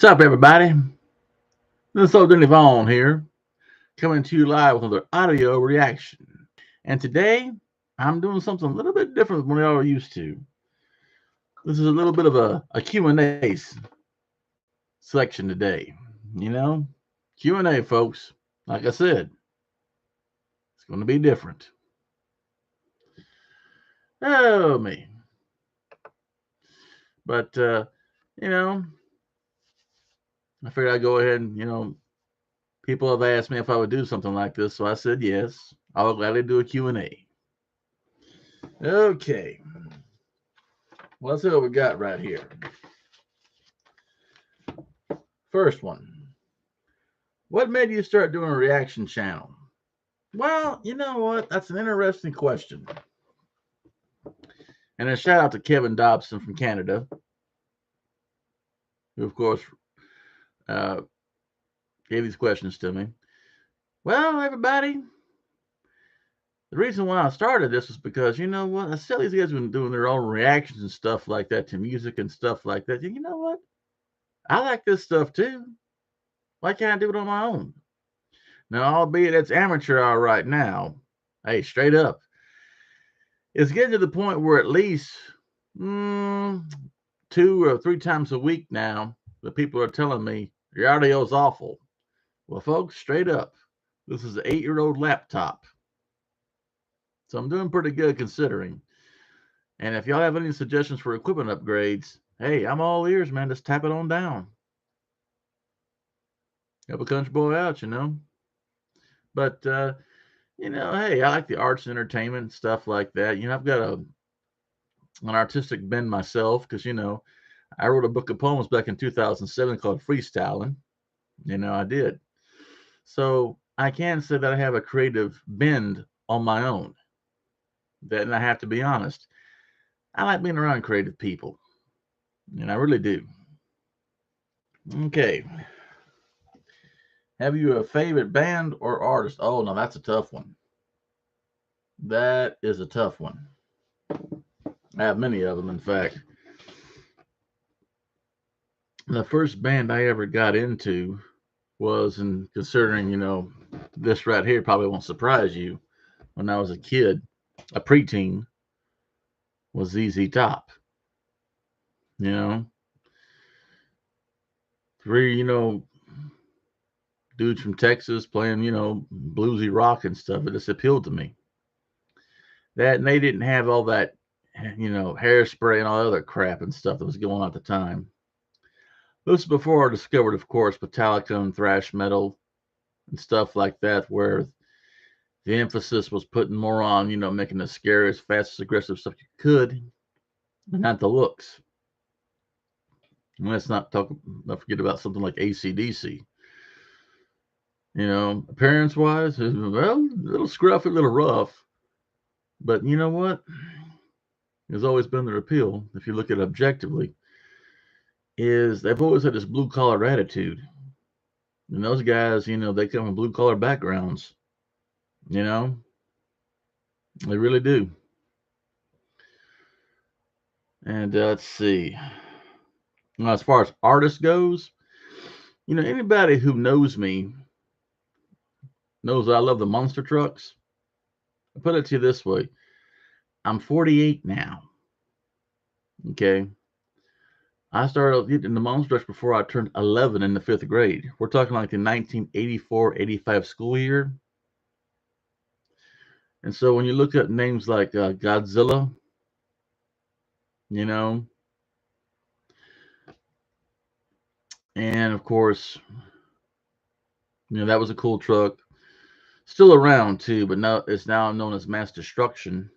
What's up, everybody? This is Denny Vaughan here, coming to you live with another audio reaction. And today, I'm doing something a little bit different than what y'all are used to. This is a little bit of a Q&A selection today. You know, Q&A, folks. Like I said, it's going to be different. Oh, me. But, you know, I figured I'd go ahead and, people have asked me if I would do something like this, so I said yes. I will gladly do a Q&A. Okay. Well, let's see what we got right here. First one. What made you start doing a reaction channel? Well, you know what? That's an interesting question. And a shout out to Kevin Dobson from Canada, who, of course, uh, gave these questions to me. Well, everybody, the reason why I started this is because, you know what? I see these guys have been doing their own reactions and stuff like that to music and stuff like that. You know what? I like this stuff too. Why can't I do it on my own? Now, albeit it's amateur hour right now, hey, straight up, it's getting to the point where at least 2 or 3 times a week now, the people are telling me your audio is awful. Well, folks, straight up, this is an 8-year-old laptop. So I'm doing pretty good considering. And if y'all have any suggestions for equipment upgrades, hey, I'm all ears, man. Just tap it on down. Help a country boy out, you know. But, hey, I like the arts and entertainment and stuff like that. I've got an artistic bend myself because, I wrote a book of poems back in 2007 called Freestyling. I did. So I can say that I have a creative bend on my own. And I have to be honest, I like being around creative people. And I really do. Okay. Have you a favorite band or artist? Oh, no, that's a tough one. That is a tough one. I have many of them, in fact. The first band I ever got into was, and considering, this right here probably won't surprise you, when I was a kid, a preteen, was ZZ Top. You know, three, dudes from Texas playing, bluesy rock and stuff. It just appealed to me. That, and they didn't have all that, hairspray and all that other crap and stuff that was going on at the time. This is before I discovered, of course, Metallica and thrash metal and stuff like that, where the emphasis was putting more on, making the scariest, fastest, aggressive stuff you could, and not the looks. And let's not forget about something like AC/DC. Appearance wise, well, a little scruffy, a little rough. But you know what? There's always been their appeal, if you look at it objectively, is they've always had this blue collar attitude. And those guys, they come from blue collar backgrounds. You know, they really do. And let's see. Now, as far as artist goes, anybody who knows me knows that I love the monster trucks. I put it to you this way. I'm 48 now. Okay. I started getting the monster trucks before I turned 11 in the 5th grade. We're talking like the 1984-85 school year. And so when you look at names like Godzilla, you know, and of course, that was a cool truck. Still around too, but now it's now known as Mass Destruction.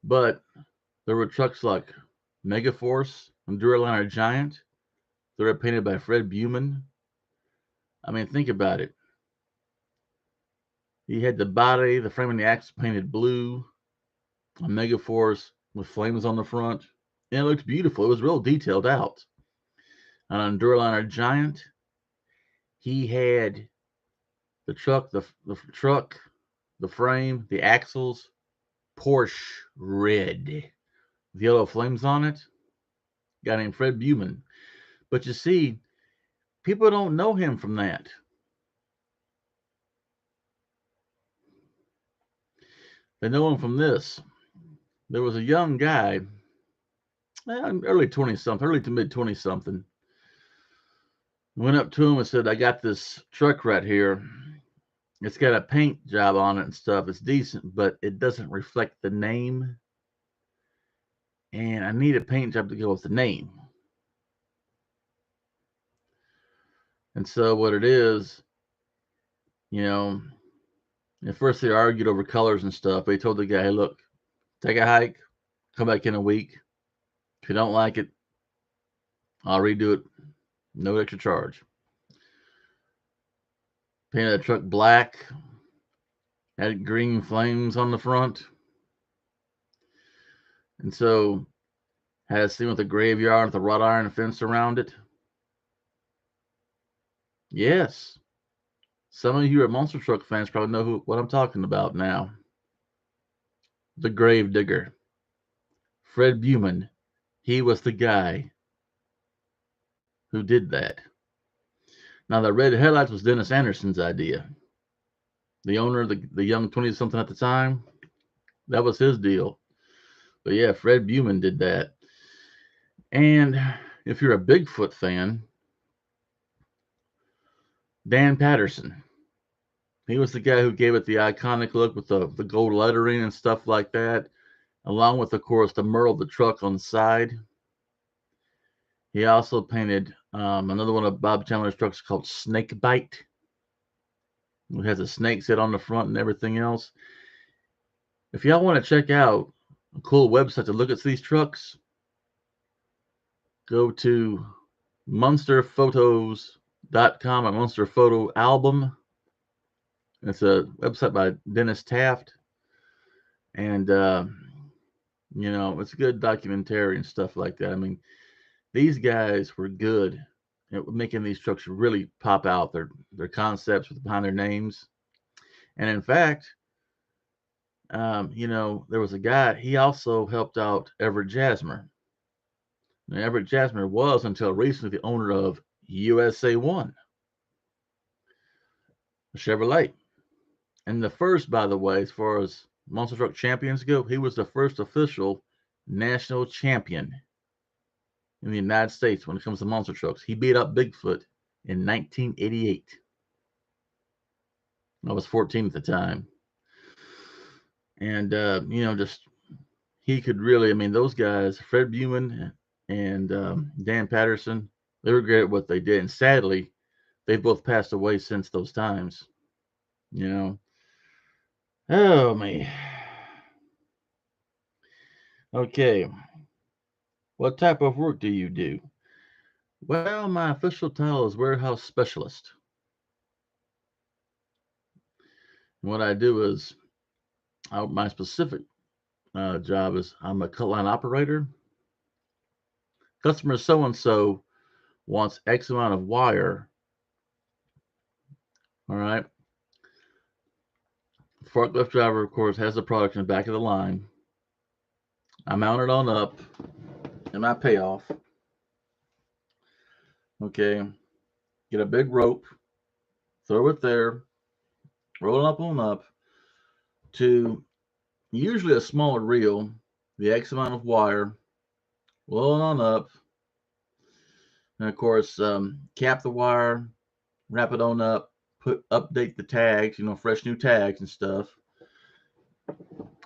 But there were trucks like Megaforce and Duraliner Giant. They were painted by Fred Buman. I mean, think about it. He had the body, the frame, and the axle painted blue. A Megaforce with flames on the front. And it looked beautiful. It was real detailed out. And on Duraliner Giant, he had the truck, the frame, the axles, Porsche red, with yellow flames on it. A guy named Fred Buman But you see, people don't know him from that. They know him from this. There was a young guy, early 20 something, early to mid 20 something, went up to him and said, I got this truck right here. It's got a paint job on it and stuff. It's decent, but it doesn't reflect the name. And I need a paint job to go with the name. And so what it is, you know, at first they argued over colors and stuff. They told the guy, hey, look, take a hike, come back in a week. If you don't like it, I'll redo it. No extra charge. Painted the truck black, had green flames on the front. And so had a scene with a graveyard with a wrought iron fence around it. Yes. Some of you are monster truck fans probably know what I'm talking about now. The Grave Digger. Fred Buman. He was the guy who did that. Now, the red headlights was Dennis Anderson's idea. The owner, the young 20-something at the time, that was his deal. But yeah, Fred Buman did that. And if you're a Bigfoot fan, Dan Patterson. He was the guy who gave it the iconic look with the gold lettering and stuff like that, along with, of course, the Merle the truck on the side. He also painted another one of Bob Chandler's trucks called Snake Bite. It has a snake's head on the front and everything else. If y'all want to check out a cool website to look at these trucks, go to monsterphotos.com, a Monster Photo album. It's a website by Dennis Taft. And, it's a good documentary and stuff like that. I mean, these guys were good at making these trucks really pop out, their concepts behind their names. And in fact, there was a guy, he also helped out Everett Jasmer. Now, Everett Jasmer was, until recently, the owner of USA One, Chevrolet. And the first, by the way, as far as monster truck champions go, he was the first official national champion in the United States when it comes to monster trucks. He beat up Bigfoot in 1988. I was 14 at the time. And, just he could really, I mean, those guys, Fred Buman and Dan Patterson, they were great at what they did. And sadly, they've both passed away since those times. Oh, man. Okay. What type of work do you do? Well, my official title is warehouse specialist. And what I do is, my specific job is I'm a cut line operator. Customer so and so wants X amount of wire. All right. Forklift driver, of course, has the product in the back of the line. I mount it on up in my payoff. Okay. Get a big rope, throw it there, roll it up on up to usually a smaller reel, the X amount of wire, roll it on up, and of course, cap the wire, wrap it on up, update the tags, fresh new tags and stuff,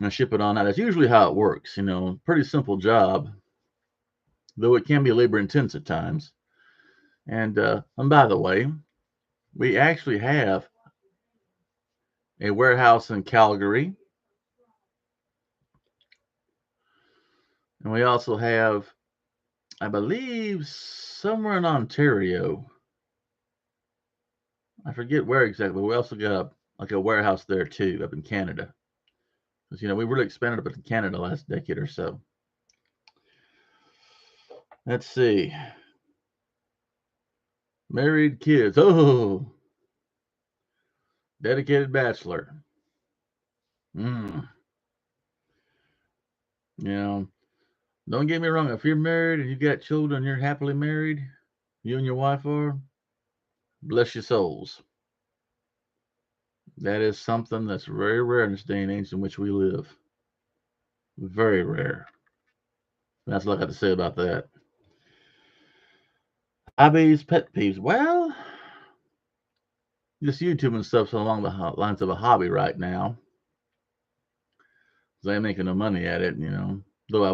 and ship it on out. That's usually how it works. Pretty simple job, though it can be labor intense at times. And by the way, we actually have a warehouse in Calgary, and we also have, I believe, somewhere in Ontario. I forget where exactly. But we also got a warehouse there too, up in Canada. Because we really expanded up in Canada last decade or so. Let's see. Married, kids. Oh, dedicated bachelor. Don't get me wrong. If you're married and you got children, you're happily married. You and your wife are? Bless your souls. That is something that's very rare in this day and age in which we live. Very rare. That's all I got to say about that. Hobbies, pet peeves. Well, just YouTube and stuff's along the lines of a hobby right now. 'Cause I ain't making no money at it, you know. Though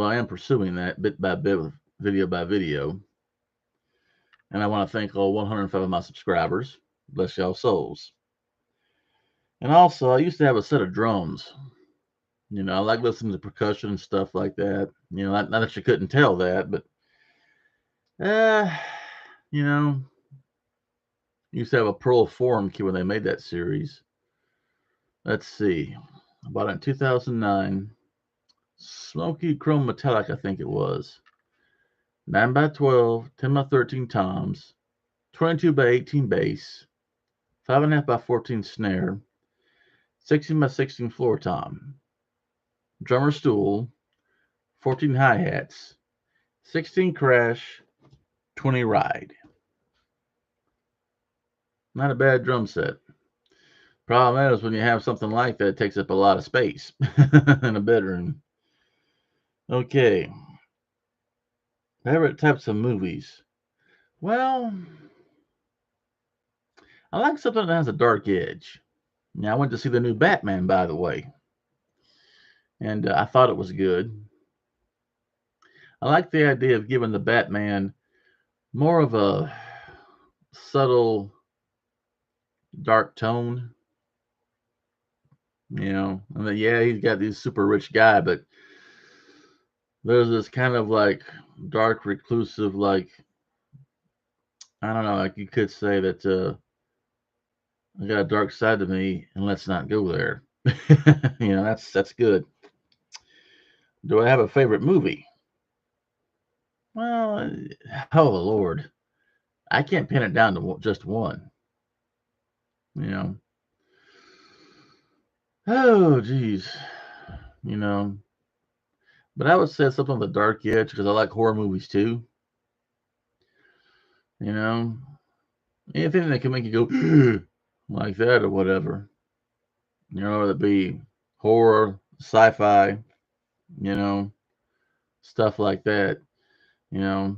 I am pursuing that bit by bit, video by video. And I want to thank all 105 of my subscribers. Bless y'all souls. And also, I used to have a set of drums. You know, I like listening to percussion and stuff like that. You know, not that you couldn't tell that, but uh, you know, used to have a Pearl Forum key when they made that series. Let's see, I bought it in 2009. Smoky chrome metallic, I think it was. 9 by 12, 10 by 13 toms, 22 by 18 bass, 5.5 by 14 snare, 16 by 16 floor tom, drummer stool, 14 hi-hats, 16 crash, 20 ride. Not a bad drum set. Problem is, when you have something like that, it takes up a lot of space in a bedroom. Okay. Favorite types of movies? Well, I like something that has a dark edge. Now, I went to see the new Batman, by the way, and I thought it was good. I like the idea of giving the Batman more of a subtle, dark tone. You know, I mean, yeah, he's got this super rich guy, but there's this kind of like dark, reclusive, like, I don't know, like you could say that I got a dark side to me, and let's not go there. You know, that's good. Do I have a favorite movie? Well, oh Lord, I can't pin it down to just one. You know, oh geez, you know. But I would say something on the dark edge because I like horror movies too. You know, anything that can make you go like that or whatever. You know, whether it be horror, sci-fi, you know, stuff like that. You know,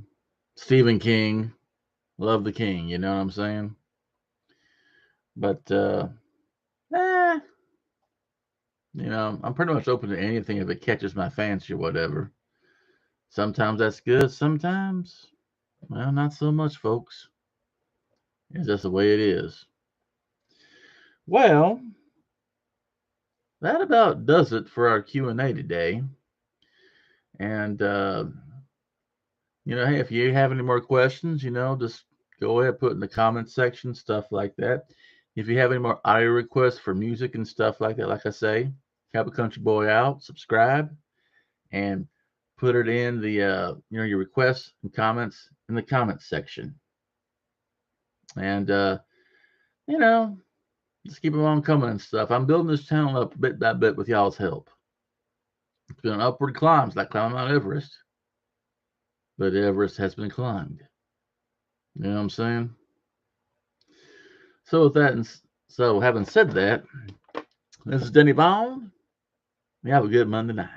Stephen King, love the King. You know what I'm saying? But eh, you know, I'm pretty much open to anything if it catches my fancy or whatever. Sometimes that's good. Sometimes, well, not so much, folks. It's just the way it is. Well, that about does it for our Q&A today. And you know, hey, if you have any more questions, you know, just go ahead, put in the comment section, stuff like that. If you have any more audio requests for music and stuff like that, like I say, help a country boy out, subscribe, and put it in the you know, your requests and comments in the comments section. And you know, just keep them on coming and stuff. I'm building this channel up bit by bit with y'all's help. It's been an upward climb. It's like climbing Mount Everest, but Everest has been climbed. You know what I'm saying? So with that, and so having said that, this is Denny Vaughan. You have a good Monday night.